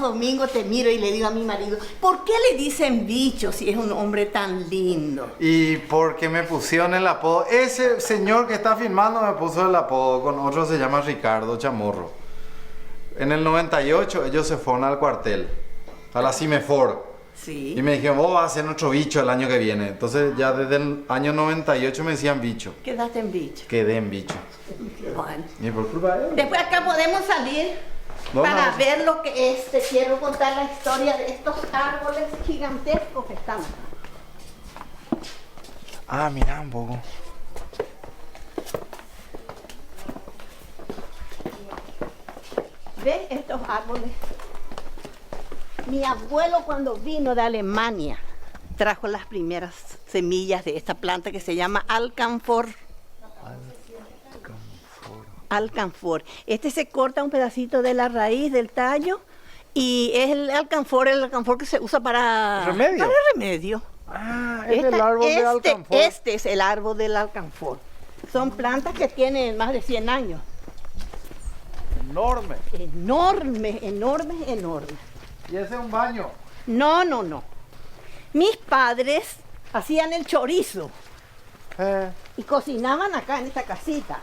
domingos te miro y le digo a mi marido, ¿por qué le dicen bicho si es un hombre tan lindo? Y porque me pusieron el apodo. Ese señor que está filmando me puso el apodo, con otro se llama Ricardo Chamorro. En el 98 ellos se fueron al cuartel, a la Cimefor. Sí. Y me dijeron, vos vas a ser nuestro bicho el año que viene. Entonces ya desde el año 98 me decían bicho. Quedaste en bicho. Quedé en bicho. Bueno. Y por culpa de él. Después acá podemos salir para ver lo que es. Te quiero contar la historia de estos árboles gigantescos que están acá. Ah, mira un poco. ¿Ves estos árboles? Mi abuelo cuando vino de Alemania trajo las primeras semillas de esta planta que se llama alcanfor. Alcanfor. Este se corta un pedacito de la raíz del tallo y es el alcanfor que se usa para ¿Remedio? Para remedio. Ah, es el árbol de alcanfor. Este es el árbol del alcanfor. Son plantas que tienen más de 100 años. Enorme. Enorme, enorme, enorme. Y ese es un baño. No, no, no. Mis padres hacían el chorizo y cocinaban acá en esta casita.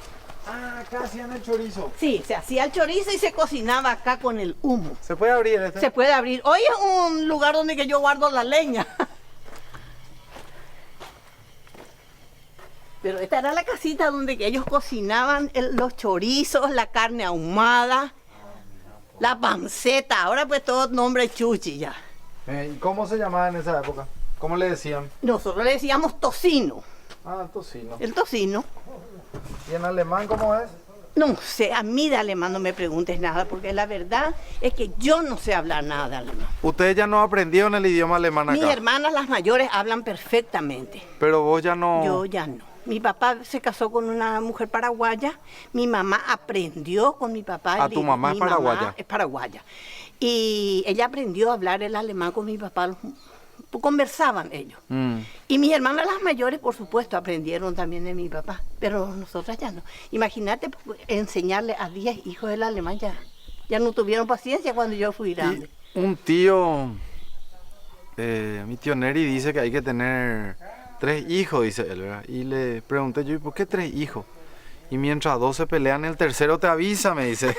Ah, acá hacían el chorizo. Sí, se hacía el chorizo y se cocinaba acá con el humo. ¿Se puede abrir este? Se puede abrir. Hoy es un lugar donde que yo guardo la leña. Pero esta era la casita donde que ellos cocinaban los chorizos, la carne ahumada, la panceta. Ahora pues todo nombre chuchi ya. ¿Y cómo se llamaba en esa época? ¿Cómo le decían? Nosotros le decíamos tocino. Ah, tocino. El tocino. ¿Y en alemán cómo es? No sé, a mí de alemán no me preguntes nada, porque la verdad es que yo no sé hablar nada de alemán. Ustedes ya no aprendieron el idioma alemán acá. Mis hermanas, las mayores, hablan perfectamente. Pero vos ya no... Yo ya no. Mi papá se casó con una mujer paraguaya. Mi mamá aprendió con mi papá. ¿Tu mamá es paraguaya? Mamá es paraguaya. Y ella aprendió a hablar el alemán con mi papá. Conversaban ellos. Y mis hermanas las mayores, por supuesto, aprendieron también de mi papá. Pero nosotras ya no. Imagínate enseñarle a 10 hijos el alemán. Ya no tuvieron paciencia cuando yo fui grande. Y un tío... mi tío Neri dice que hay que tener 3 hijos, dice él, ¿verdad? Y le pregunté yo, ¿y por qué 3 hijos? Y mientras 2 se pelean, el tercero te avisa, me dice.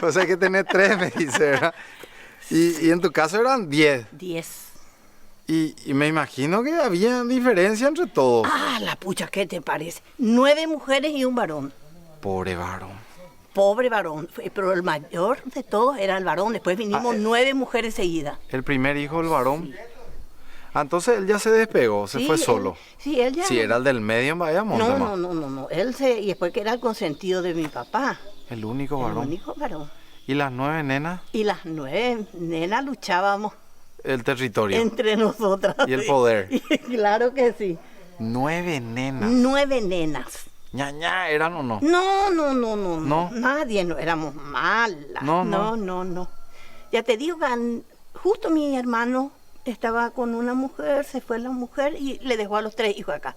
O sea, hay que tener 3, me dice, ¿verdad? Y en tu caso eran 10. 10. Y me imagino que había diferencia entre todos. Ah, la pucha, ¿qué te parece? 9 mujeres y un varón. Pobre varón. Pobre varón, pero el mayor de todos era el varón. Después vinimos 9 mujeres seguidas. El primer hijo, el varón. Sí. Ah, entonces él ya se despegó, se fue solo. Él ya... Si era el del medio, vaya monte. No. Y después que era el consentido de mi papá. El único varón. El único varón. ¿Y las 9 nenas? Y las 9 nenas luchábamos. El territorio. Entre nosotras. Y el poder. Claro que sí. 9 nenas. 9 nenas. ¿Ñaña eran o no? No. Nadie, no éramos malas. No. Ya te digo que justo mi hermano estaba con una mujer, se fue la mujer y le dejó a los 3 hijos acá.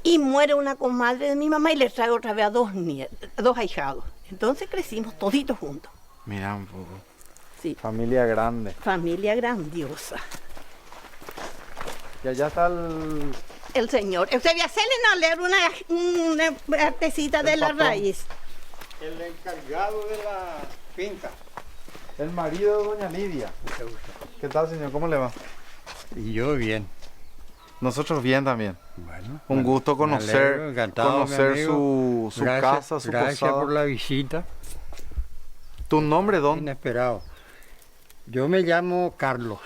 Y muere una comadre de mi mamá y le trae otra vez a 2 ahijados. Entonces crecimos toditos juntos. Mira un poco. Sí. Familia grande. Familia grandiosa. Y allá está el señor. Usted voy a hacerle leer una artesita de la raíz. El encargado de la finca. El marido de doña Lidia. ¿Qué tal, señor? ¿Cómo le va? Y yo bien. Nosotros bien también. Bueno, un gusto conocer, su casa, su gracias posada. por la visita. ¿Tu nombre dónde? Inesperado. Yo me llamo Carlos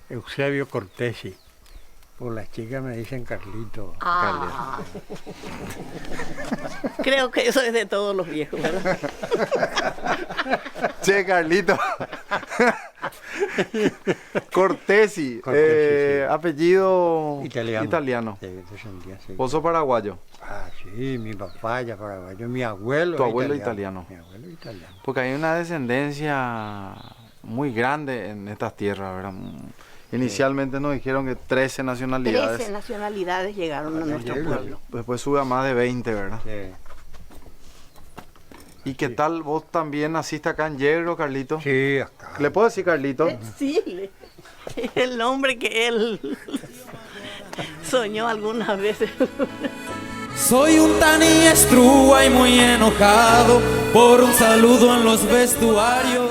Eusebio Cortesi. Por las chicas me dicen Carlito. Ah. Creo que eso es de todos los viejos, ¿verdad? Che, Carlito. Cortesi, Sí. apellido italiano. Sí. ¿Vos sos paraguayo? Ah, sí, mi papá ya paraguayo, mi abuelo. Tu abuelo italiano. Mi abuelo italiano. Porque hay una descendencia muy grande en estas tierras, ¿verdad? Inicialmente nos dijeron que 13 nacionalidades. 13 nacionalidades llegaron a nuestro pueblo. Después sube a más de 20, ¿verdad? Sí. ¿Y qué tal? ¿Vos también naciste acá en Yegro, Carlito? Sí, acá. ¿Le puedo decir Carlito? Sí, el nombre que él soñó algunas veces. Soy un Tani Estrúa y muy enojado por un saludo en los vestuarios.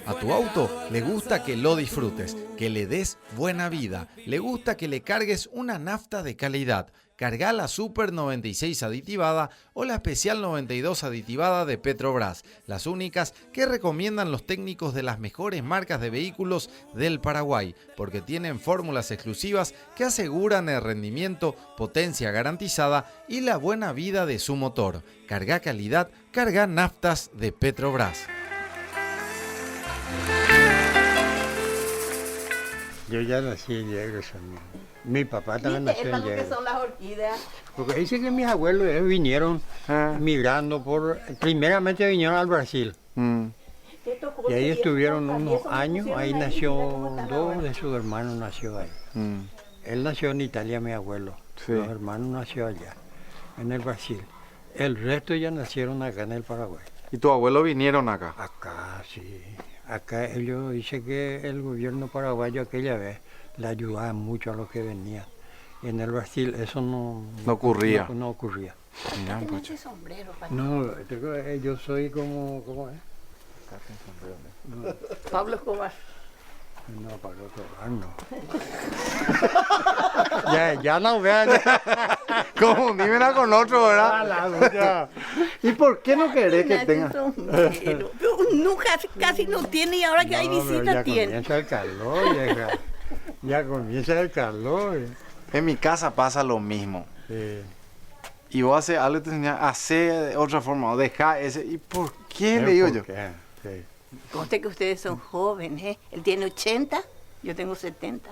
A tu auto le gusta que lo disfrutes, que le des buena vida, le gusta que le cargues una nafta de calidad. Carga la Super 96 aditivada o la Especial 92 aditivada de Petrobras, las únicas que recomiendan los técnicos de las mejores marcas de vehículos del Paraguay, porque tienen fórmulas exclusivas que aseguran el rendimiento, potencia garantizada y la buena vida de su motor. Carga calidad, carga naftas de Petrobras. Yo ya nací en Yegro también. Mi papá también ¿Viste, nació en Eva, lo que Yegro. son las orquídeas? Porque dice que mis abuelos vinieron migrando primeramente vinieron al Brasil. Y ahí estuvieron unos años, ahí nació, dos de sus hermanos nació ahí. Él nació en Italia, mi abuelo. Sí. Los hermanos nació allá, en el Brasil. El resto ya nacieron acá en el Paraguay. ¿Y tu abuelo vinieron acá? Acá, sí. Acá ellos dicen que el gobierno paraguayo aquella vez le ayudaba mucho a los que venían. Y en el Brasil eso no ocurría. No ocurría. Mirá, Tenés pucha. ese sombrero, No, yo soy como, ¿cómo es? Pablo Escobar. No, para otro no. ya no vean. Confundímela con otro, ¿verdad? ¿Y por qué no querés que Tenés tenga? ese sombrero. Pero nunca, casi no tiene y ahora que hay No, pero visita ya tiene. comienza el calor, ya comienza el calor. En mi casa pasa lo mismo. Sí. Y vos haces algo y te enseñas a hacer de otra forma, o deja ese. ¿Y por qué le digo yo? ¿Por qué? Sí. Conste que ustedes son jóvenes, ¿eh? Él tiene 80, yo tengo 70.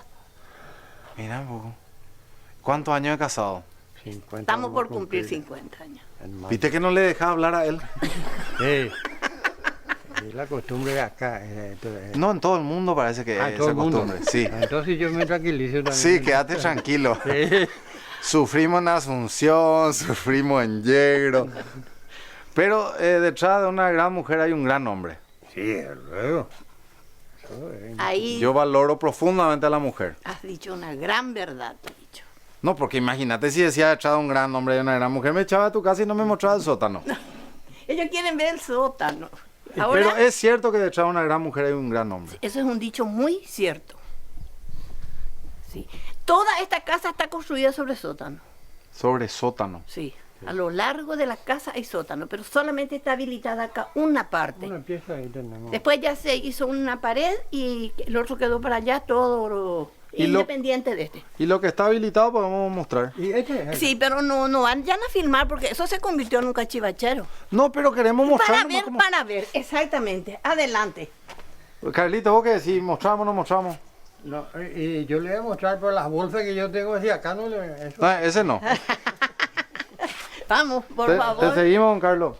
Mira un poco. ¿Cuántos años de casado? 50 Estamos vamos por a cumplir 50 años. en mayo. ¿Viste que no le dejaba hablar a él? Sí. Es la costumbre de acá. No, en todo el mundo parece que es todo esa el mundo. costumbre. Sí. Entonces yo me tranquilizo también. Sí, quédate tranquilo. Sí. Sufrimos en Asunción, sufrimos en Yegro. Pero detrás de una gran mujer hay un gran hombre. Sí, desde luego. Eso es- Ahí Yo valoro profundamente a la mujer. has dicho una gran verdad, te he dicho. No, porque imagínate si decía detrás de un gran hombre y una gran mujer, me echaba a tu casa y no me mostraba el sótano. Ellos quieren ver el sótano. Ahora, Pero es cierto que detrás de una gran mujer hay un gran hombre. eso es un dicho muy cierto. Sí. Toda esta casa está construida sobre sótano. Sobre sótano. Sí. A lo largo de la casa hay sótano, pero solamente está habilitada acá una parte. Una pieza ahí tenemos. Después ya se hizo una pared y el otro quedó para allá todo Y lo- independiente de este. Y lo que está habilitado podemos mostrar. ¿Y este? Sí, pero no vayan a filmar porque eso se convirtió en un cachivachero. No, pero queremos mostrar. Para ver, exactamente. Adelante. Carlito, ¿vos qué decís? ¿Mostramos o no mostramos? No, y yo le voy a mostrar por las bolsas que yo tengo así. Acá no le... Eso. No, ese no. Vamos, por Te favor. seguimos, don Carlos.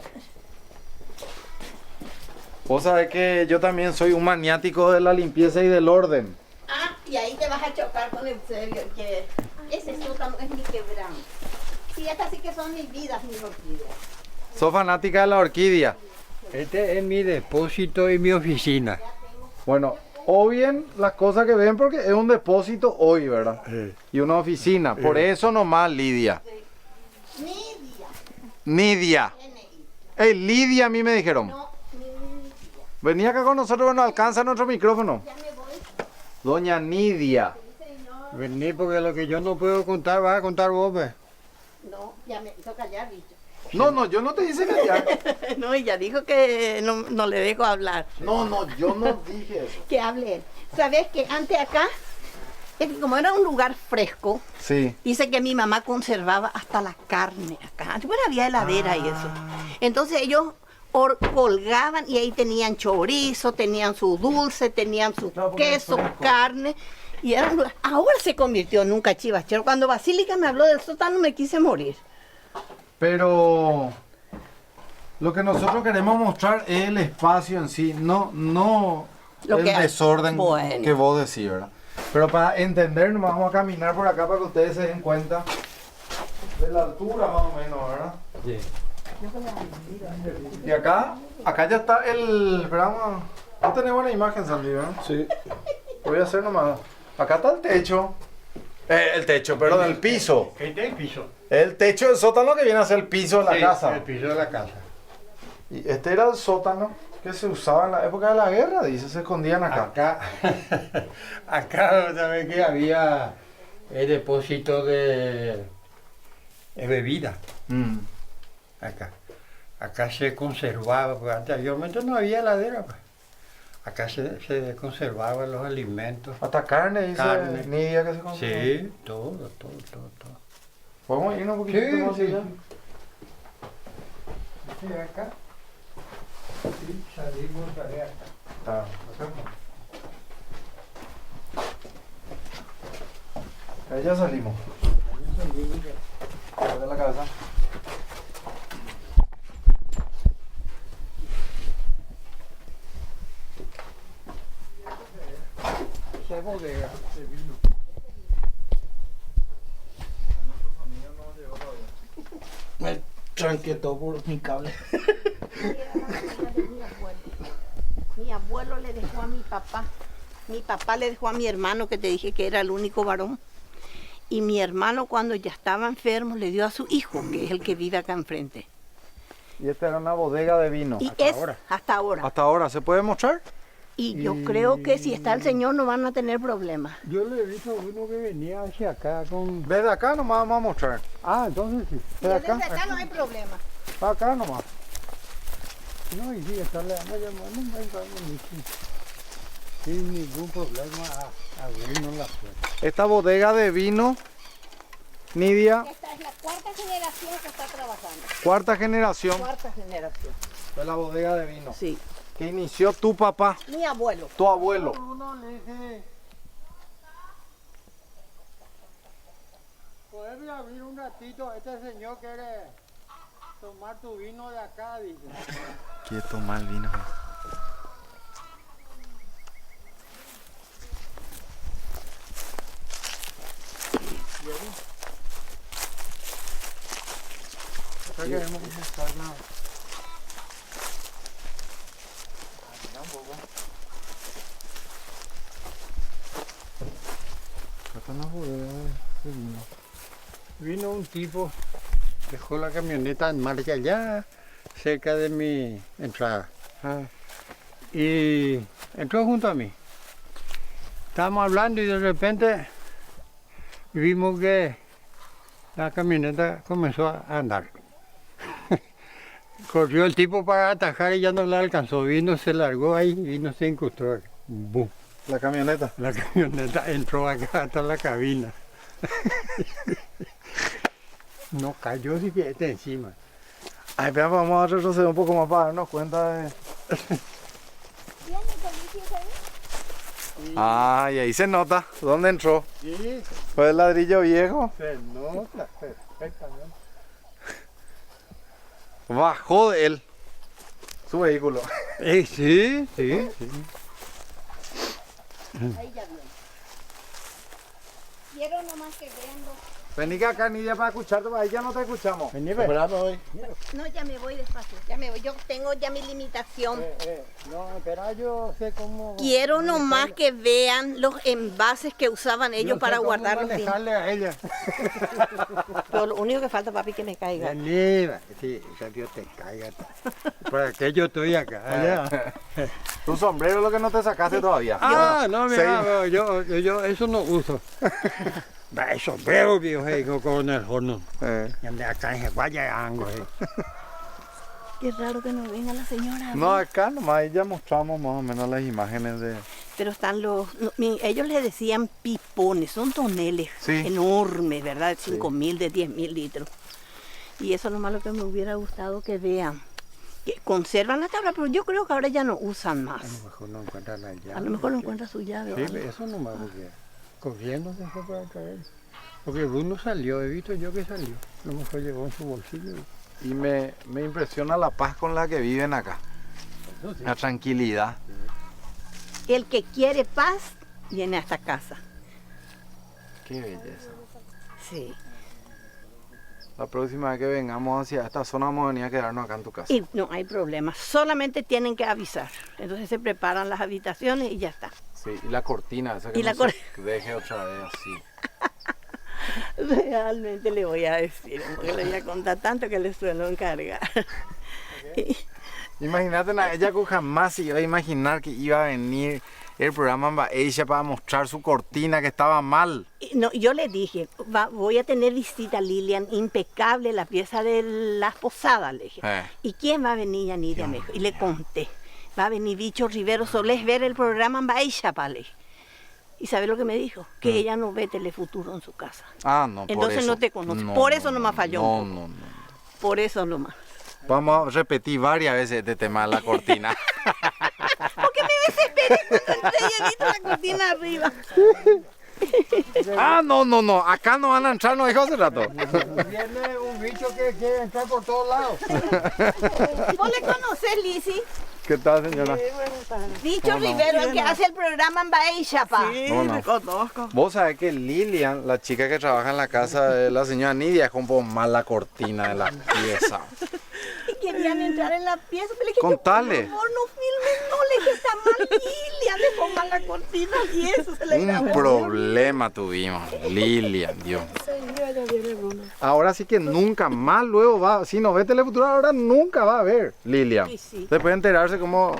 Vos sabés que yo también soy un maniático de la limpieza y del orden. Ah, y ahí te vas a chocar con Eusebio, que ese sótano es mi quebrante. Sí, estas sí que son mis vidas, mis orquídeas. Sos fanática de la orquídea. Este es mi depósito y mi oficina. Bueno, o bien las cosas que ven porque es un depósito hoy, ¿verdad? Sí. Y una oficina. Por eso nomás Lidia. Nidia. Nidia. Hey, Lidia a mí me dijeron. No, Nidia. Vení acá con nosotros, no alcanza nuestro micrófono. Ya me voy. Doña Nidia. Vení porque lo que yo no puedo contar, vas a contar vos, pues. No, ya me hizo callar, bicho. No, yo no te hice callar. No, ella dijo que no le dejo hablar. No, yo no dije eso. Que hable él. ¿Sabes que antes acá, es que como era un lugar fresco, Sí. dice que mi mamá conservaba hasta la carne acá. Antes bueno, había heladera y eso. Entonces ellos colgaban y ahí tenían chorizo, tenían su dulce, tenían su queso, carne. Y era un lugar. Ahora se convirtió en un cachivachero. Cuando Basílica me habló del sótano me quise morir. Pero lo que nosotros queremos mostrar es el espacio en sí, no Lo el que hay. desorden Bueno. que vos decís, ¿verdad? Pero para entender, nos vamos a caminar por acá para que ustedes se den cuenta de la altura más o menos, ¿verdad? Sí. Y acá ya está el... Esperamos. No tenemos buena imagen, Sandy, ¿verdad? Sí. Voy a hacer nomás. Acá está el techo. El techo, perdón, el piso. Este es el piso. El techo del sótano que viene a ser el piso de la Sí, casa. el piso de la casa. Y este era el sótano que se usaba en la época de la guerra, dice, se escondían acá. Acá también que había el depósito de bebida. Mm. Acá se conservaba, porque anteriormente no había heladera. Pues. Acá se conservaban los alimentos. Hasta carne, dice Carne. Nidia que se conserva. Sí, todo. ¿Podemos irnos un poquito más allá? Sí, acá. Sí, salimos de acá. Ah, ahí ya salimos. De la casa. Esa es bodega de vino. Me tranquetó por mi cable. Mi abuelo le dejó a mi papá. Mi papá le dejó a mi hermano, que te dije que era el único varón. Y mi hermano, cuando ya estaba enfermo, le dio a su hijo, que es el que vive acá enfrente. Y esta era una bodega de vino. Y hasta ahora. Hasta ahora, ¿se puede mostrar? Y yo creo que si está el señor no van a tener problemas. Yo le he visto uno que venía hacia acá con... Desde acá nomás vamos a mostrar. Ah, entonces sí. Desde acá. no hay problema. Acá nomás. No, y sí, está la llamando, sin ningún problema a abrirnos la puerta. Esta bodega de vino, Nidia, Esta es la cuarta generación que está trabajando. cuarta generación Cuarta generación. de la bodega de vino. Sí. Que inició tu papá, Mi abuelo. tu abuelo. Uno le dije, ¿puedes abrir un ratito? Este señor quiere tomar tu vino de acá, dice. Quiere tomar el vino. Acá queremos mostrar nada. Acá están las bodegas de vino. Vino un tipo, dejó la camioneta en marcha allá, cerca de mi entrada. Y entró junto a mí. Estábamos hablando y de repente vimos que la camioneta comenzó a andar. Corrió el tipo para atajar y ya no la alcanzó. Vino, se largó ahí, vino, se incrustó. ¡Bum! La camioneta. La camioneta entró acá hasta la cabina. No cayó siquiera encima. Ay, espera, vamos a retroceder un poco más para darnos cuenta de... Ah, y ahí se nota dónde entró. Sí, Fue el ladrillo viejo. se nota perfectamente. Bajó de él su vehículo. Sí. Ahí ya viene. Quiero nomás que vean los... Vení que acá, Nidia, para escucharte, ahí ya no te escuchamos. Vení, ve. Esperame hoy. No, ya me voy despacio. Ya me voy. Yo tengo ya mi limitación. No, espera, yo sé cómo... Quiero nomás que vean los envases que usaban ellos para guardar los vinos. manejarle a ella. Pero lo único que falta, papi, que me caiga. Vení, va. Sí, que Dios te caiga. Para que yo estoy acá. Allá. Tu sombrero es lo que no te sacaste todavía. Ah, no, mira, Sí. yo eso no uso. Va, el sombrero, viejo, con el horno. Y ande acá en vaya ango. Qué raro que no venga la señora. No, acá nomás ahí ya mostramos más o menos las imágenes de... Pero están ellos le decían pipones, son toneles Sí. enormes, ¿verdad? De 5.000, de 10.000 litros. Y eso es lo malo que me hubiera gustado que vean. Que conservan la tabla, pero yo creo que ahora ya no usan más. A lo mejor no encuentra la llave. A lo mejor no encuentra su llave. o Sí, algo. eso nomás, porque corriendo se fue para traer. Porque Bruno salió, he visto yo que salió. A lo mejor llevó en su bolsillo. Y me impresiona la paz con la que viven acá. Eso sí. La tranquilidad. El que quiere paz, viene a esta casa. Qué belleza. Sí. La próxima vez que vengamos hacia esta zona vamos a venir a quedarnos acá en tu casa. Y no hay problema, solamente tienen que avisar. Entonces se preparan las habitaciones y ya está. Sí, y la cortina, esa que Y la no se deje otra vez así. Realmente le voy a decir, porque le voy a contar tanto que le suelo encargar. Imagínate, ella que jamás se iba a imaginar que iba a venir el programa en Baella para mostrar su cortina que estaba mal. No, yo le dije, voy a tener visita, Lilian, impecable la pieza de las posadas, le dije. ¿Y quién va a venir, Yanidia? Me dijo. Y le conté, va a venir Bicho Rivero Solés ver el programa en Baella, le dije. ¿Y sabe lo que me dijo? Que ella no ve Telefuturo en su casa. Ah, no, entonces por eso. No te conoce. Por eso nomás falló un poco. No. Por eso nomás. Vamos a repetir varias veces este tema de la cortina. Porque me desesperé cuando entré y he visto la cortina arriba. Ah, no. Acá no van a entrar, nos dijo hace rato. Viene un bicho que quiere entrar por todos lados. ¿Vos le conocés, Lizzy? ¿Qué tal, señora? Bicho Rivero, el que hace el programa en Baella, pa. Sí, No. te conozco. Vos sabés que Lilian, la chica que trabaja en la casa de la señora Nidia, es como mal la cortina de la pieza. Y querían entrar en la pieza, pero le dije, Contale. por favor, no filmes, no, le dije, está mal, Lilian, le pongan la cortina y eso se le Un grabó. problema tuvimos, Lilian, Dios. Ahora sí que nunca más luego va, si no ve Telefuturo ahora nunca va a ver, Lilian. Sí, sí. Después de enterarse cómo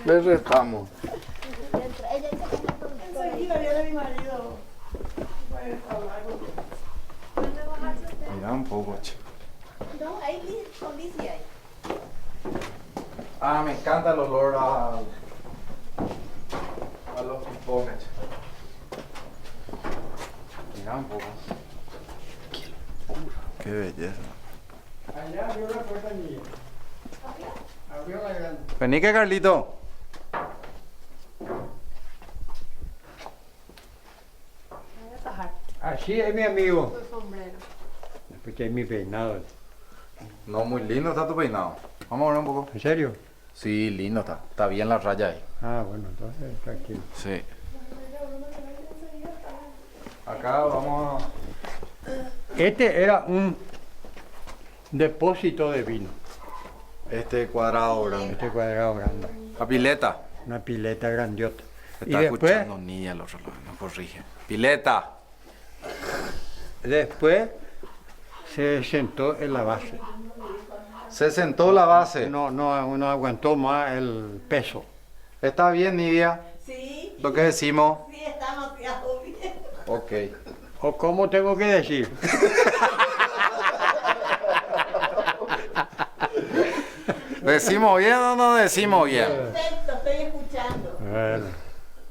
le restamos. Enseguida viene mi marido. Mira un poco, che. No, ahí con Lizzy ahí. Ah, me encanta el olor a los pipones. Mira un poco. Qué belleza. Allá abrió la puerta niña. Abrió la grande. Vení que Carlito. Así es mi amigo. Después que hay mi peinado. No, muy lindo está tu peinado. Vamos a ver un poco. ¿En serio? Sí, lindo está. Está bien la raya ahí. Ah, bueno, entonces tranquilo. Sí. Acá vamos a... Este era un depósito de vino. Este cuadrado grande. Este cuadrado grande. La pileta. Una pileta grandiota. Y Está después, escuchando Nidia el otro lado, no corrige. Pileta. después se sentó en la base. Se sentó la base. No aguantó más el peso. ¿Está bien, Nidia? Sí, Lo que decimos. sí, estamos quedando bien. Ok. ¿O cómo tengo que decir? ¿Decimos bien o no decimos bien? Perfecto, estoy escuchando. Bueno.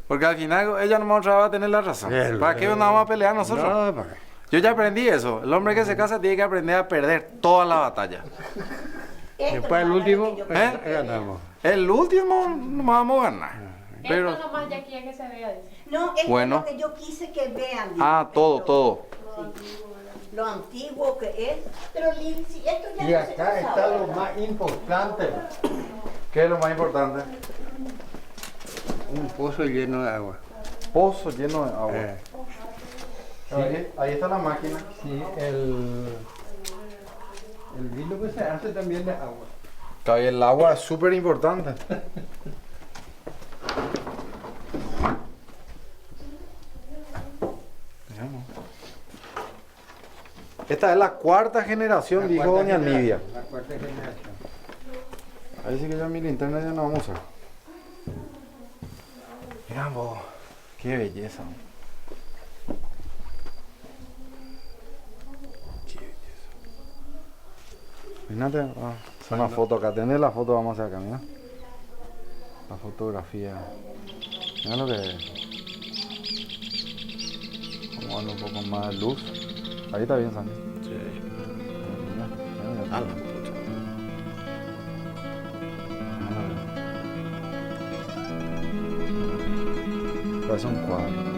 Porque al final ella no va a tener la razón. ¿Para qué nos vamos a pelear nosotros? No, ¿para qué? Yo ya aprendí eso. El hombre que se casa tiene que aprender a perder toda la batalla. Después el último, ¿Eh? ganamos. El último no vamos a ganar. Pero, Esto nomás ya quiere que se vea, dice. No, esto Bueno. es lo que yo quise que vean. todo. Lo antiguo que es. Pero Lizzy, esto ya Y no se acá usa está ahora. lo más importante. ¿Qué es lo más importante? Un pozo lleno de agua. Pozo lleno de agua. Sí, Ahí está la máquina. sí, el vino que se hace también de agua. El agua es súper importante. Esta es la cuarta generación, dijo doña Nidia. La cuarta generación. Ahí sí que ya mi linterna ya no vamos a usar. Mira vos, qué belleza. Qué belleza. Imagínate, hacer una foto acá. Tenés la foto, vamos a hacer acá, mira. La fotografía. Mira lo que es. Vamos a darle un poco más de luz. Ahí está bien, Sandy. Sí. Mira, mira, mira. Parece un cuadro.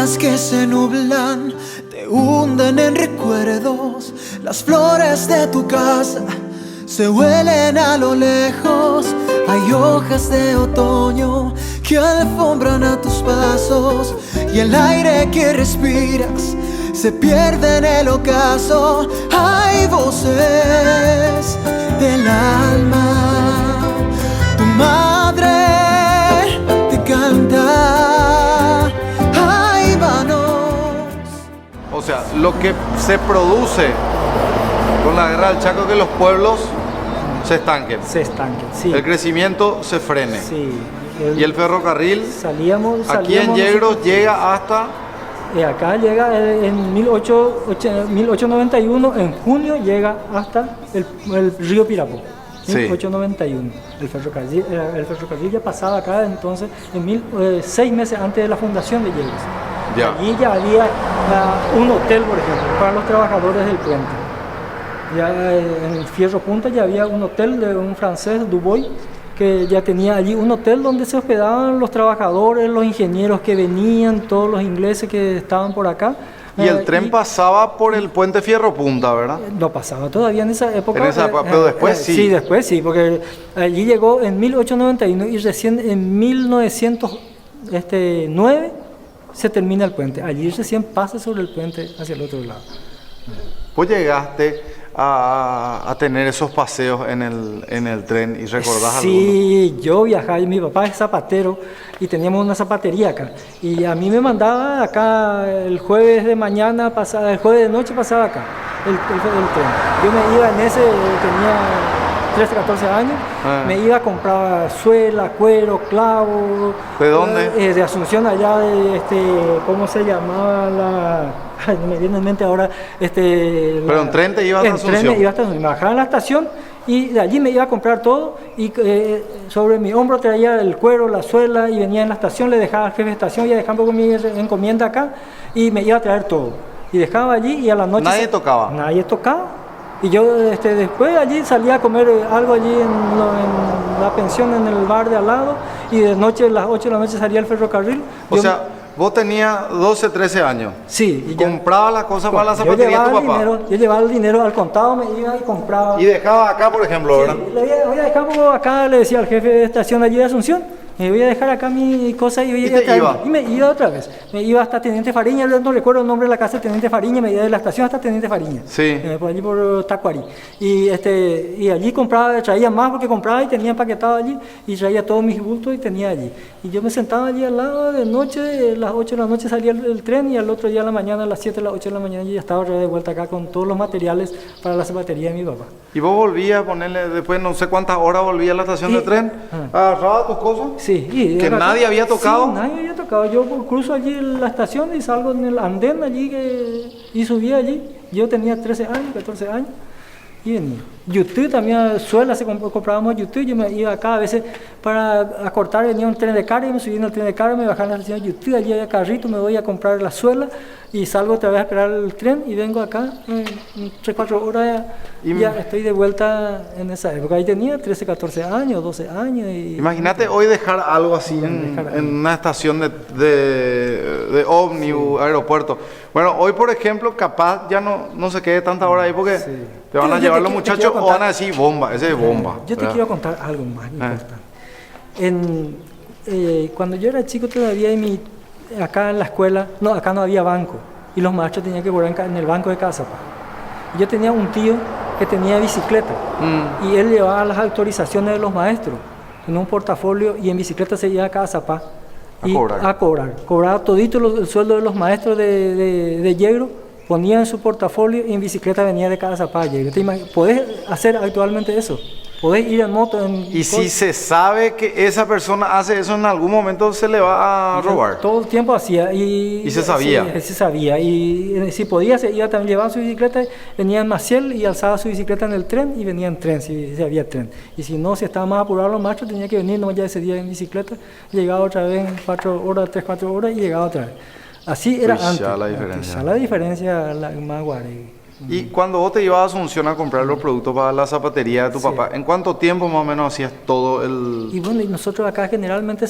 mañanas que se nublan te hunden en recuerdos. Las flores de tu casa se huelen a lo lejos. Hay hojas de otoño que alfombran a tus pasos, y el aire que respiras se pierde en el ocaso. Hay voces del alma, tu madre te canta. Hay manos. O sea, lo que se produce con la guerra del Chaco es que los pueblos se estanquen. Se estanquen, sí. El crecimiento se frene. Sí. Y el ferrocarril, salíamos aquí en Yegros llega hasta... acá llega en 1891, en junio llega hasta el río Pirapó. 1891. El ferrocarril ya pasaba acá entonces, 6 meses antes de la fundación de Yegros. Allí ya había un hotel, por ejemplo, para los trabajadores del puente. Ya en el Fierro Punta ya había un hotel de un francés, Dubois, que ya tenía allí un hotel donde se hospedaban los trabajadores, los ingenieros que venían, todos los ingleses que estaban por acá. Y el tren pasaba por el puente Fierro Punta, ¿verdad? No pasaba todavía en esa época. En esa época, pero después sí. Sí, después sí, porque allí llegó en 1891 y recién en 1909 se termina el puente. Allí recién pasa sobre el puente hacia el otro lado. ¿Vos llegaste a tener esos paseos en el tren y recordás alguno? Sí, yo viajaba, mi papá es zapatero y teníamos una zapatería acá. Y a mí me mandaba acá el jueves de mañana, el jueves de noche pasaba acá el tren. Yo me iba en ese, tenía 13, 14 años, me iba a comprar suela, cuero, clavo. ¿De dónde? De Asunción, allá de, ¿cómo se llamaba la...? Ay, no me viene en mente ahora. Pero en tren te ibas a Asunción. En tren me iba hasta Asunción. Me bajaba en la estación y de allí me iba a comprar todo y sobre mi hombro traía el cuero, la suela y venía en la estación, le dejaba al jefe de estación, ya dejando con mi encomienda acá y me iba a traer todo. Y dejaba allí y a la noche... ¿Nadie tocaba? Nadie tocaba. Y yo después allí salía a comer algo allí en la pensión, en el bar de al lado, y de noche, a las 8 de la noche salía el ferrocarril. O sea, vos tenías 12, 13 años. Sí. Y comprabas las cosas para la zapatería de tu papá. Yo llevaba el dinero al contado, me iba y compraba. Y dejaba acá, por ejemplo, ¿verdad? Voy a dejar acá, le decía al jefe de estación allí de Asunción, me voy a dejar acá mi cosa y voy a ir y me iba otra vez. Me iba hasta Teniente Fariña, no recuerdo el nombre de la casa de Teniente Fariña, me iba de la estación hasta Teniente Fariña. Sí. Por allí por Tacuarí. Y allí compraba, traía más porque compraba y tenía empaquetado allí y traía todos mis bultos y tenía allí. Y yo me sentaba allí al lado de noche, a las 8 de la noche salía el tren y al otro día a la mañana, a las 7 a las 8 de la mañana, yo ya estaba de vuelta acá con todos los materiales para la zapatería de mi papá. ¿Y vos volvías a ponerle, después no sé cuántas horas volvías a la estación de tren? ¿Agarrabas tus cosas? Sí. ¿Que nadie había tocado? Sí, nadie había tocado. Yo cruzo allí la estación y salgo en el andén allí y subí allí. Yo tenía 13 años, 14 años y venía. YouTube también, suela, comprábamos YouTube. Yo me iba acá a veces para acortar, venía un tren de carga y me subí en el tren de carga, me bajaba en la estación de YouTube, allí había carrito, me voy a comprar la suela y salgo otra vez a esperar el tren y vengo acá, 3, 4 horas ya estoy de vuelta en esa época. Ahí tenía 13, 14 años, 12 años. Imagínate hoy dejar algo así en una estación de ómnibus, aeropuerto. Bueno, hoy por ejemplo, capaz ya no se quede tanta hora ahí porque te van a llevar los muchachos o van a decir bomba, ese es bomba. Yo te quiero contar algo más importante. Cuando yo era chico todavía acá en la escuela, acá no había banco y los maestros tenían que cobrar en el banco de Cazapá. Yo tenía un tío que tenía bicicleta y él llevaba las autorizaciones de los maestros en un portafolio y en bicicleta se iba a Cazapá a cobrar. Cobraba todito el sueldo de los maestros de Yegros, ponía en su portafolio y en bicicleta venía de Cazapá a Yegros. ¿Podés hacer actualmente eso? Podés ir en moto. Y si se sabe que esa persona hace eso, en algún momento se le va a robar. Todo el tiempo hacía. Y se sabía. Sí, se sabía. Y si podía, iba también, llevaba su bicicleta, venía en Maciel y alzaba su bicicleta en el tren y venía en tren, si había tren. Y si no, si estaba más apurado los machos, tenía que venir, no ya ese día en bicicleta, llegaba otra vez en 4 horas, 3, 4 horas y llegaba otra vez. Así era antes. Ya la diferencia. Ya la diferencia, la más guare. Y cuando vos te ibas a Asunción a comprar los productos para la zapatería de tu papá, ¿en cuánto tiempo más o menos hacías todo el...? Y bueno, y nosotros acá generalmente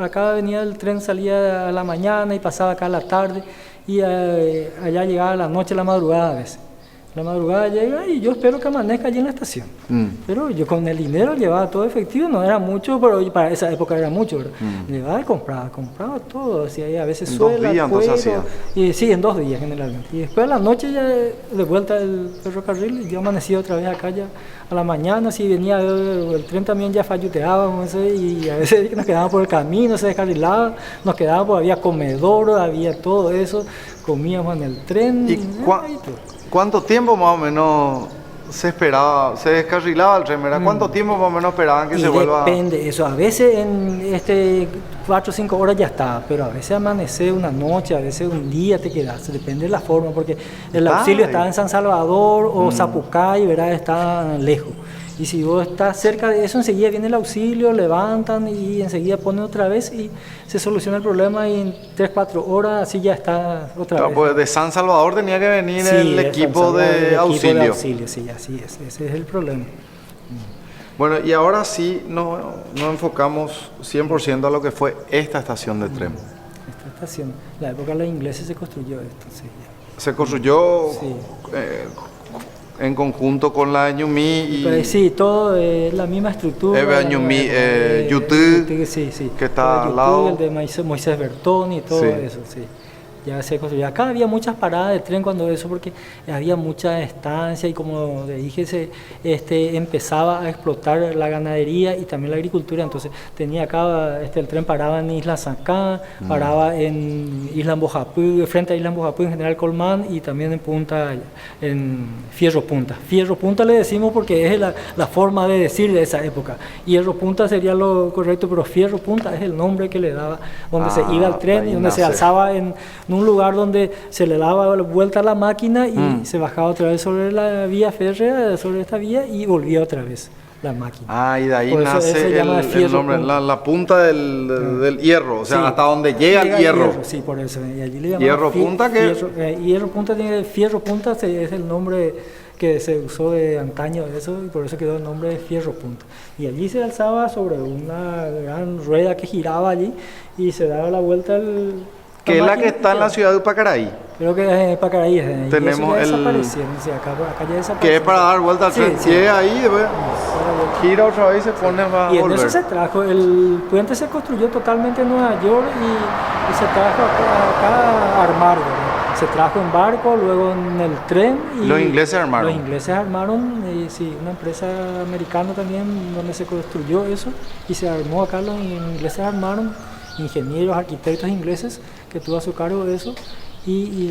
acá venía el tren, salía a la mañana y pasaba acá a la tarde, y allá llegaba a la noche, a la madrugada a veces. La madrugada llega y yo espero que amanezca allí en la estación. Pero yo con el dinero llevaba todo efectivo, no era mucho, pero para esa época era mucho, ¿verdad? Llevaba y compraba todo, así, a veces suela, 2 días entonces hacía. Y sí, en 2 días generalmente. Y después a la noche ya de vuelta el ferrocarril, y yo amanecía otra vez acá ya a la mañana, si venía el tren también ya falluteábamos, y a veces nos quedábamos por el camino, se descarrilaba, nos quedábamos, porque había comedor, había todo eso, comíamos en el tren. ¿Y cuánto tiempo más o menos se esperaba, se descarrilaba el tren, ¿verdad? ¿Cuánto tiempo más o menos esperaban que se vuelva? Depende, eso, a veces en 4 o 5 horas ya está, pero a veces amanece una noche, a veces un día te quedas, depende de la forma, porque el auxilio está en San Salvador o Zapucay, ¿verdad? Está lejos. Y si vos estás cerca de eso, enseguida viene el auxilio, levantan y enseguida ponen otra vez y se soluciona el problema, y en 3-4 horas así ya está otra vez. Pues de San Salvador tenía que venir el equipo de auxilio. Sí, así es, ese es el problema. Bueno, y ahora sí nos enfocamos 100% a lo que fue esta estación de tren. Esta estación, la época de los ingleses se construyó esto, sí. Se construyó... Sí. En conjunto con la Ñumí y... Sí, todo es la misma estructura. Ñumí, YouTube, sí. Que está al lado. El de Moisés Bertón y todo eso, sí. Ya se construyó. Acá había muchas paradas de tren cuando eso, porque había mucha estancia y, como le dije, empezaba a explotar la ganadería y también la agricultura. Entonces tenía acá, el tren paraba en Isla Sancán, paraba en Isla Mbojapú, frente a Isla Mbojapú, en General Colmán, y también en Fierro Punta. Fierro Punta le decimos porque es la forma de decir de esa época. Hierro Punta sería lo correcto, pero Fierro Punta es el nombre que le daba, donde se iba el tren y donde se alzaba en un lugar donde se le daba vuelta a la máquina y se bajaba otra vez sobre la vía férrea, sobre esta vía, y volvía otra vez la máquina. Y de ahí nace el nombre, la punta del hierro, o sea, hasta donde llega el hierro. Sí, por eso. Y allí le Hierro Punta, Hierro Punta tiene Fierro Punta, es el nombre que se usó de antaño, eso, y por eso quedó el nombre de Fierro Punta. Y allí se alzaba sobre una gran rueda que giraba allí y se daba la vuelta que es la que está en la ciudad de Pacaraí. Creo que es Pacaraí. Tenemos acá ya desapareció. Que es para dar vuelta al tren. Llega ahí, gira otra vez y se pone a volver. Y en eso se trajo. El puente se construyó totalmente en Nueva York y se trajo acá a armar, ¿verdad? Se trajo en barco, luego en el tren. Y los ingleses armaron. Los ingleses armaron, una empresa americana también donde se construyó eso y se armó acá. Los ingleses armaron, ingenieros, arquitectos ingleses que tuvo a su cargo de eso, y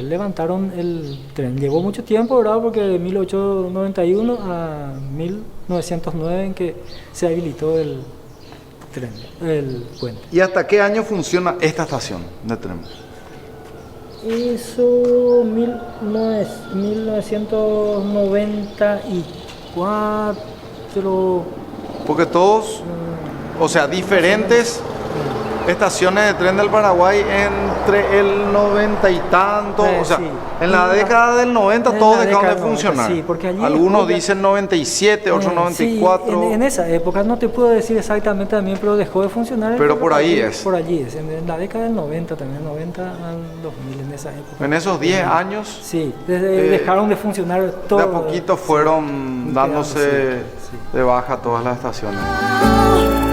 levantaron el tren. Llevó mucho tiempo, ¿verdad? Porque de 1891 a 1909 en que se habilitó el tren, el puente. ¿Y hasta qué año funciona esta estación de tren? Eso 1994. Porque todos, o sea, diferentes estaciones de tren del Paraguay entre el 90 y tanto, o sea, en la década del 90 todos dejaron de funcionar. Sí, porque allí algunos dicen 97, otros 94. Sí, en esa época, no te puedo decir exactamente también, pero dejó de funcionar. Pero por ahí es. Por allí es, en la década del 90 también, 90 al 2000, en esa época. En esos 10 años. Sí, dejaron de funcionar todo. De a poquito fueron dándose de baja todas las estaciones.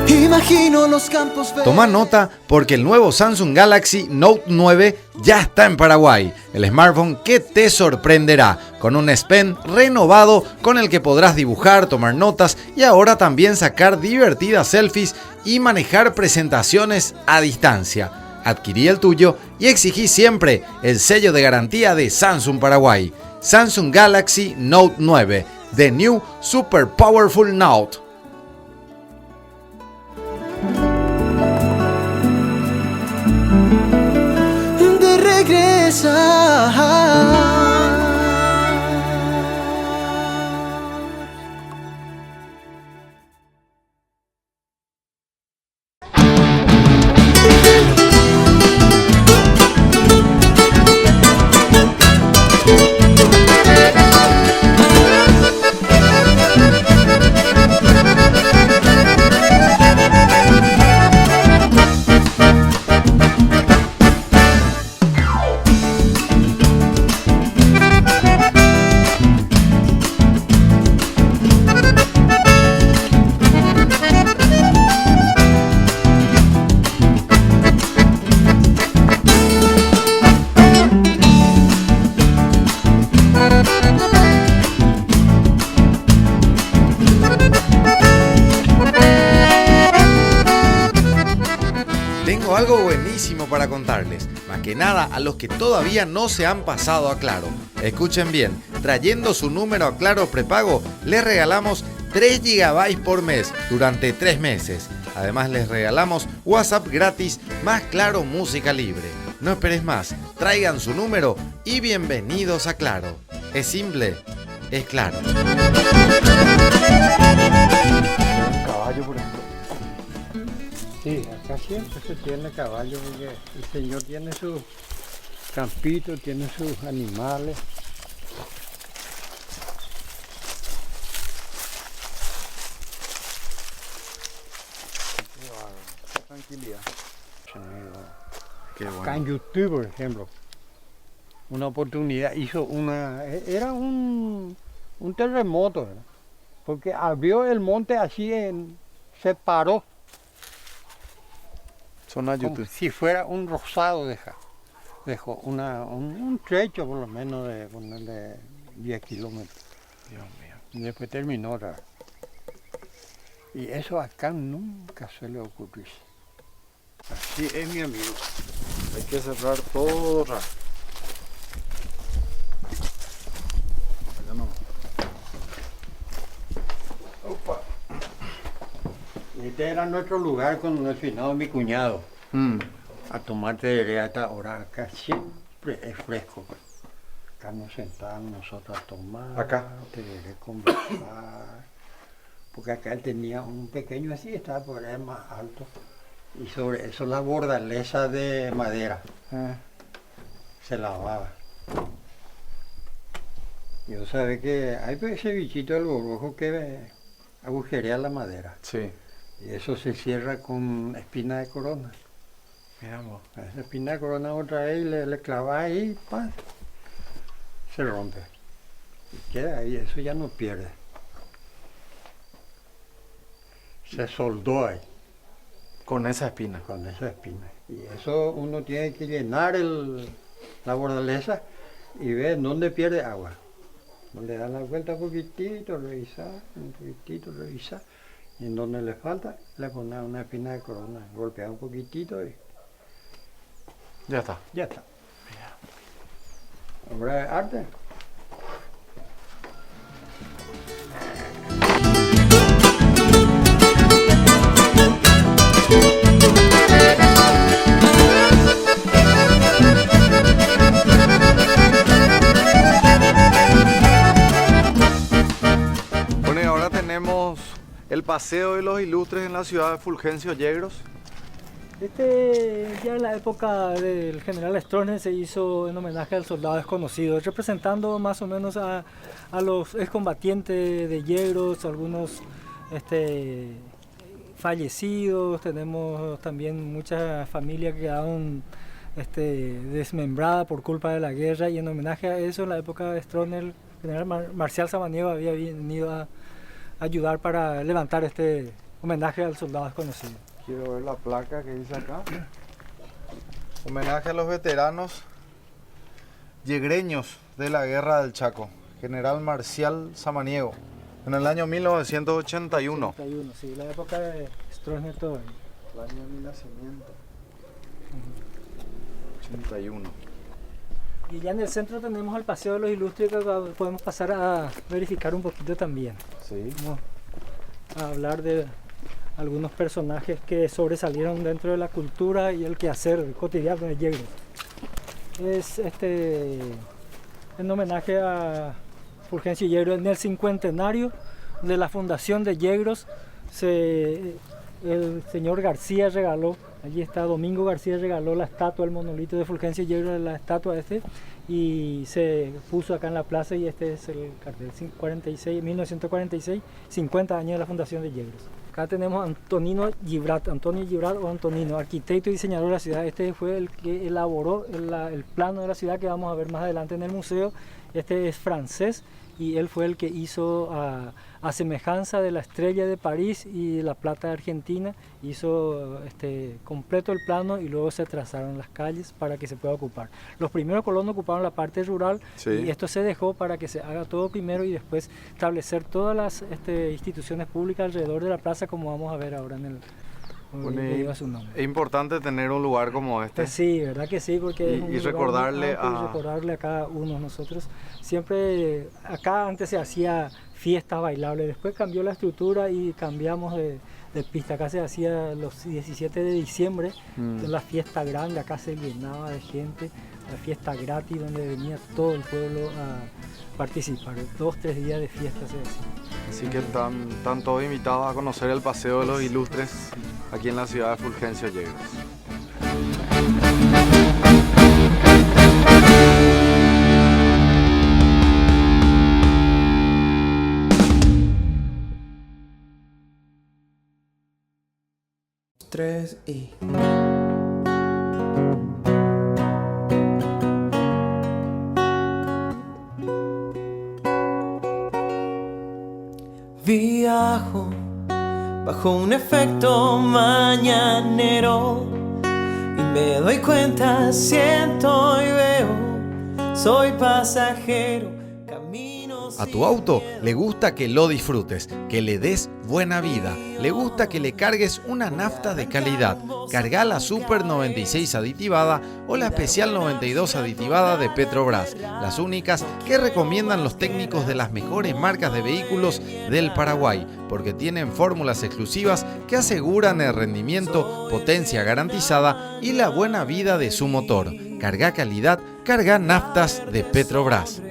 Imagino los campos. Toma nota porque el nuevo Samsung Galaxy Note 9 ya está en Paraguay. El smartphone que te sorprenderá con un S Pen renovado con el que podrás dibujar, tomar notas y ahora también sacar divertidas selfies y manejar presentaciones a distancia. Adquirí el tuyo y exigí siempre el sello de garantía de Samsung Paraguay. Samsung Galaxy Note 9, The New Super Powerful Note. De regresar. tengo algo buenísimo para contarles. Más que nada a los que todavía no se han pasado a Claro. Escuchen bien, trayendo su número a Claro Prepago, les regalamos 3 GB por mes durante 3 meses. Además les regalamos WhatsApp gratis más Claro Música Libre. No esperes más, traigan su número y bienvenidos a Claro. Es simple, es claro. Caballo, por ejemplo. Sí, acá siempre se tiene caballo porque el señor tiene su campito, tiene sus animales. Qué tranquilidad. Qué bueno. Acá en YouTube, por ejemplo, una oportunidad era un terremoto, ¿verdad? Porque abrió el monte así, se paró. Zona Como YouTube. si fuera un rosado dejó un trecho por lo menos de ponerle 10 kilómetros. Dios mío. Y después terminó otra vez. Y eso acá nunca suele ocurrir. Así es, mi amigo. Hay que cerrar todo. Allá no. Opa. Este era nuestro lugar cuando nos finado mi cuñado. A tomar tereré a esta hora. Acá siempre es fresco. Pues. Acá nos sentábamos nosotros a tomar. Acá. Tereré, conversar. Porque acá él tenía un pequeño así, estaba por ahí más alto. Y sobre eso la bordaleza de madera se lavaba. Yo sabía que hay ese bichito del borrojo que agujerea la madera. Sí. Y eso se cierra con espina de corona. Miramos. A esa espina de corona otra vez le clava ahí, ¡pam! Se rompe. Y queda ahí, eso ya no pierde. Se soldó ahí. Con esa espina. Con esa espina. Y eso uno tiene que llenar la bordaleza y ver dónde pierde agua. Le dan la vuelta un poquitito, revisar. Y en donde le falta, le ponen una espina de corona. Golpea un poquitito y Ya está. ya está. Obra de arte. Bueno, y ahora tenemos el paseo de los ilustres en la ciudad de Fulgencio Yegros. Ya en la época del general Stroessner se hizo en homenaje al soldado desconocido, representando más o menos a los excombatientes de Yegros, algunos fallecidos. Tenemos también muchas familias que quedaron desmembradas por culpa de la guerra, y en homenaje a eso en la época de Stroessner el general Marcial Samaniego había venido a ayudar para levantar este homenaje al soldado desconocido. Quiero ver la placa que dice acá. Homenaje a los veteranos yegreños de la Guerra del Chaco. General Marcial Samaniego. En el año 1981. 81, sí, la época de Stroessner todavía. El año de mi nacimiento. 81. Y ya en el centro tenemos el Paseo de los Ilustres, que podemos pasar a verificar un poquito también. Sí. Vamos a hablar de algunos personajes que sobresalieron dentro de la cultura y el quehacer cotidiano de Yegros. Es en homenaje a Fulgencio Yegros. En el cincuentenario de la fundación de Yegros, el señor García regaló, allí está Domingo García, regaló la estatua, el monolito de Fulgencio Yegros, la estatua y se puso acá en la plaza, y este es el cartel 1946, 50 años de la fundación de Yegros. Acá tenemos a Antonio Gibrat o Antonino, arquitecto y diseñador de la ciudad. Este fue el que elaboró el plano de la ciudad que vamos a ver más adelante en el museo. Este es francés y él fue el que hizo a semejanza de la Estrella de París y de la Plata de Argentina, hizo completo el plano, y luego se trazaron las calles para que se pueda ocupar. Los primeros colonos ocuparon la parte rural, Sí. y esto se dejó para que se haga todo primero y después establecer todas las instituciones públicas alrededor de la plaza, como vamos a ver ahora en Bueno, que lleva su nombre. Es importante tener un lugar como este. Pues sí, verdad que sí, porque es un lugar recordarle muy amplio, y recordarle a cada uno de nosotros. Siempre acá antes se hacía fiesta bailable, después cambió la estructura y cambiamos de pista. Acá se hacía los 17 de diciembre, la fiesta grande, acá se llenaba de gente, la fiesta gratis donde venía todo el pueblo a participar. 2-3 días de fiesta se hacía. Así que están todos invitados a conocer el Paseo de los Ilustres aquí en la ciudad de Fulgencio Yegros. Tres y... Viajo bajo un efecto mañanero y me doy cuenta, siento y veo, soy pasajero. A tu auto le gusta que lo disfrutes, que le des buena vida. Le gusta que le cargues una nafta de calidad. Carga la Super 96 aditivada o la Especial 92 aditivada de Petrobras. Las únicas que recomiendan los técnicos de las mejores marcas de vehículos del Paraguay, porque tienen fórmulas exclusivas que aseguran el rendimiento, potencia garantizada y la buena vida de su motor. Carga calidad, carga naftas de Petrobras.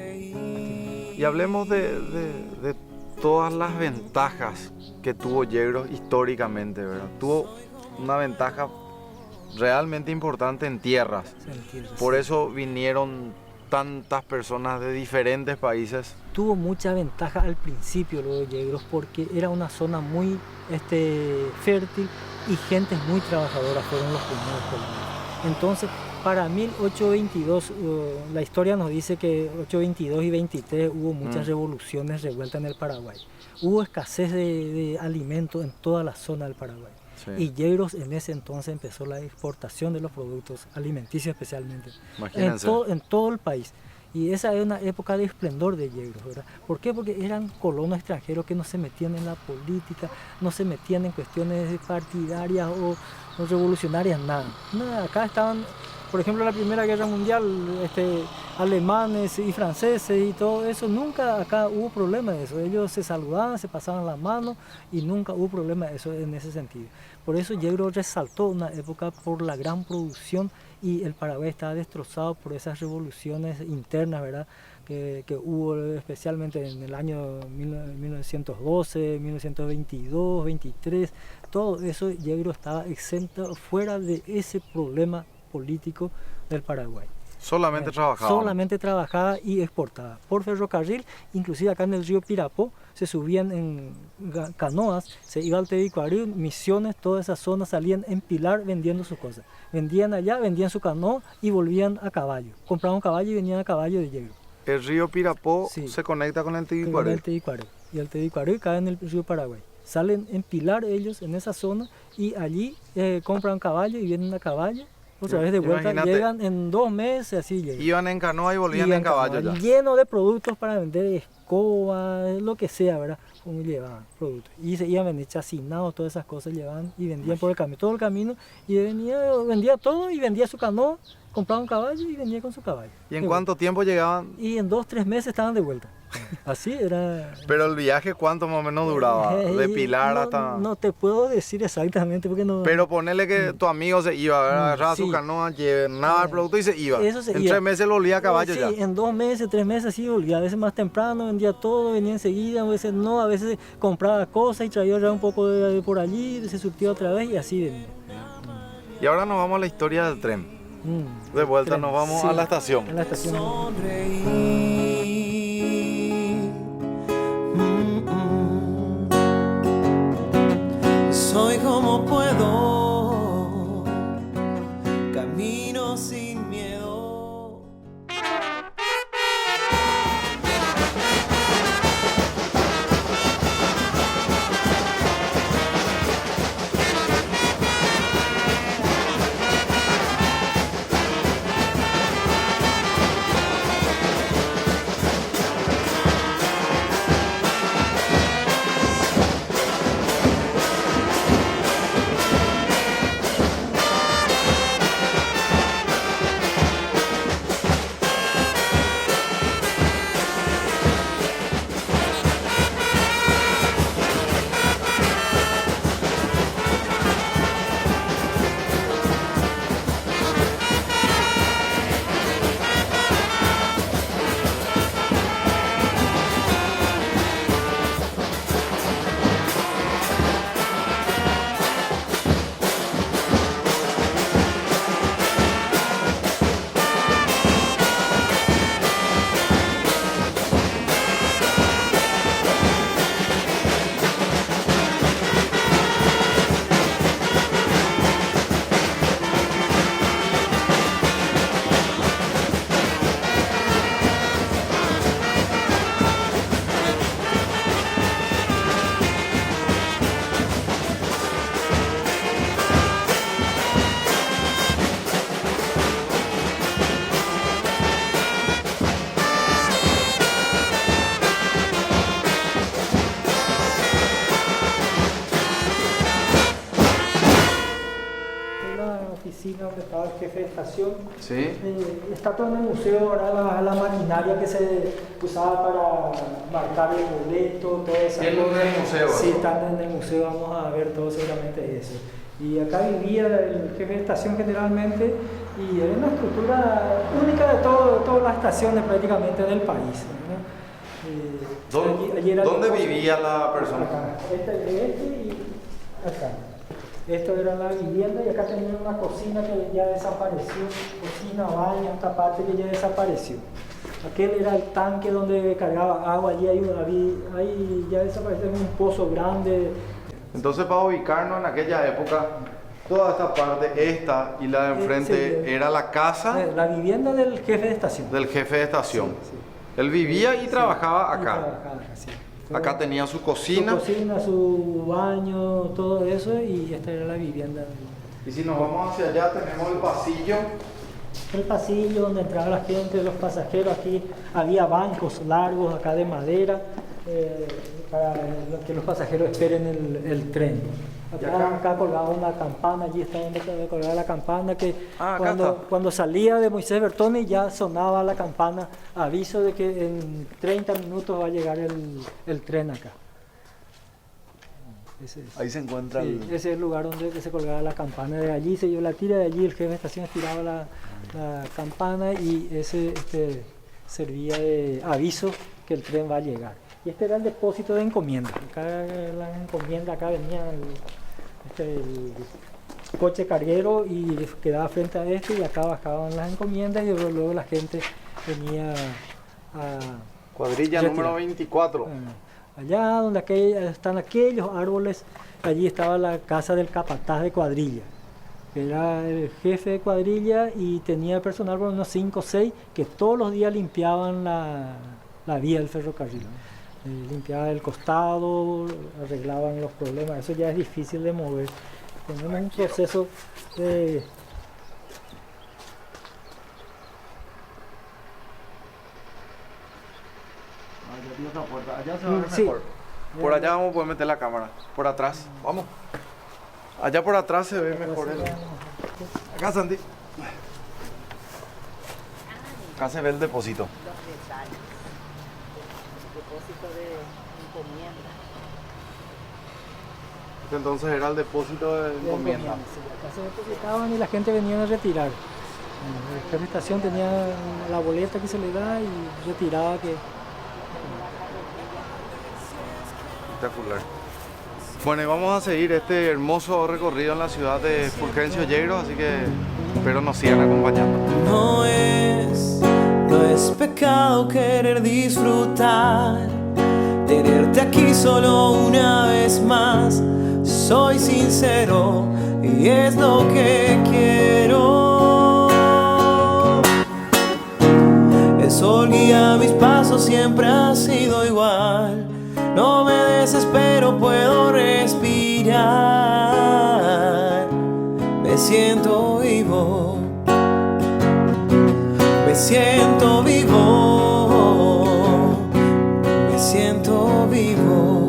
Y hablemos de todas las ventajas que tuvo Yegros históricamente, ¿verdad? Tuvo una ventaja realmente importante en tierras. Por eso vinieron tantas personas de diferentes países. Tuvo mucha ventaja al principio luego de Yegros porque era una zona muy fértil y gente muy trabajadora fueron los primeros colonos. Entonces, para 1822, la historia nos dice que 822 y 23 hubo muchas revoluciones revueltas en el Paraguay. Hubo escasez de alimentos en toda la zona del Paraguay. Sí. Y Yegros en ese entonces empezó la exportación de los productos alimenticios especialmente. En todo el país. Y esa es una época de esplendor de Yegros, ¿verdad? ¿Por qué? Porque eran colonos extranjeros que no se metían en la política, no se metían en cuestiones partidarias o revolucionarias, nada. Acá estaban, por ejemplo, la Primera Guerra Mundial, alemanes y franceses y todo eso, nunca acá hubo problema de eso. Ellos se saludaban, se pasaban la mano y nunca hubo problema de eso en ese sentido. Por eso Yegros resaltó una época por la gran producción y el Paraguay estaba destrozado por esas revoluciones internas, ¿verdad? Que hubo especialmente en el año 1912, 1922, 23, todo eso Yegros estaba exento, fuera de ese problema político del Paraguay. Solamente trabajaba. Solamente trabajaba y exportaba. Por ferrocarril, inclusive acá en el río Pirapó, se subían en canoas, se iba al Tebicuarí, Misiones, toda esa zona salían en Pilar vendiendo sus cosas. Vendían allá, vendían su canoa y volvían a caballo. Compraban un caballo y venían a caballo de Yegros. El río Pirapó se conecta con el Tebicuarí. Con el Tebicuarí. Y el Tebicuarí cae en el río Paraguay. Salen en Pilar ellos en esa zona y allí compran caballo y vienen a caballo. Otra vez de vuelta, llegan en 2 meses, así llegan. Iban en canoa y volvían en caballo ya. Lleno de productos para vender, escobas, lo que sea, ¿verdad? Como llevaban productos. Y se iban a vender chacinados, todas esas cosas llevaban y vendían por el camino, todo el camino. Y vendía todo y vendía su canoa, compraba un caballo y vendía con su caballo. ¿Y en cuánto tiempo llegaban? Y en 2-3 meses estaban de vuelta. Así era. Pero el viaje, ¿cuánto más o menos duraba? De Pilar hasta... No te puedo decir exactamente porque no... Pero ponele que tu amigo se iba, agarraba su canoa, llenaba el producto y se iba. Eso se en iba. 3 meses lo volvía a caballo ya. Sí, en 2 meses, 3 meses sí volvía. A veces más temprano vendía todo, venía enseguida, a veces no, a veces compraba cosas y traía ya un poco de por allí, se surtía otra vez y así venía. Y ahora nos vamos a la historia del tren. De vuelta nos vamos a la estación. A la estación. Soy como puedo, camino sin miedo. oficina donde estaba el jefe de estación. Sí. Está todo en el museo, ahora la maquinaria que se usaba para marcar el boleto, todo eso. ¿En el museo? Sí, están en el museo, vamos a ver todo seguramente eso. Y acá vivía el jefe de estación generalmente, y era una estructura única de todas las estaciones prácticamente del país, ¿no? ¿Dónde vivía la persona? Acá, y acá. Esto era la vivienda, y acá tenían una cocina que ya desapareció, cocina, baño, esta parte que ya desapareció. Aquel era el tanque donde cargaba agua, allí ahí ya desapareció un pozo grande. Entonces, para ubicarnos en aquella época, toda esta parte, esta y la de enfrente, era la casa... La vivienda del jefe de estación. Del jefe de estación. Sí. Él vivía y trabajaba acá. Sí. Acá tenía su cocina. Su cocina, su baño, todo eso, y esta era la vivienda. Y si nos vamos hacia allá, tenemos el pasillo. El pasillo donde entraba la gente, los pasajeros. Aquí había bancos largos acá de madera para que los pasajeros esperen el tren. Acá colgaba una campana, allí está donde colgaba la campana, que cuando salía de Moisés Bertoni ya sonaba la campana, aviso de que en 30 minutos va a llegar el tren acá. Ahí se encuentra ese es el lugar donde se colgaba la campana. De allí se dio la tira, de allí el jefe de estación estiraba la campana, y ese servía de aviso que el tren va a llegar. Y este era el depósito de encomienda. Acá la encomienda, acá venía el coche carguero y quedaba frente a este, y acá bajaban las encomiendas, y luego la gente venía a... Cuadrilla número 24. Allá donde están aquellos árboles, allí estaba la casa del capataz de cuadrilla. Era el jefe de cuadrilla, y tenía personal por unos 5 o 6 que todos los días limpiaban la vía del ferrocarril. Limpiaban el costado, arreglaban los problemas. Eso ya es difícil de mover. Tenemos un proceso de... Allá se va a ver mejor. Por allá vamos a poder meter la cámara. Por atrás. Vamos. Allá por atrás se ve mejor. Acá, Santi. Acá se ve el depósito. Depósito de encomienda. Entonces era el depósito de encomienda. Sí, acá se depositaban y la gente venía a retirar. El jefe de estación tenía la boleta que se le da y retiraba que... Espectacular. Bueno, y vamos a seguir este hermoso recorrido en la ciudad de Fulgencio Yegros, así que espero nos sigan acompañando. No es pecado querer disfrutar, tenerte aquí solo una vez más. Soy sincero y es lo que quiero. El sol guía mis pasos, siempre ha sido igual. No me desespero, puedo respirar. Me siento vivo. Me siento vivo. Me siento vivo.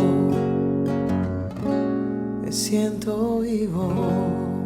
Me siento vivo.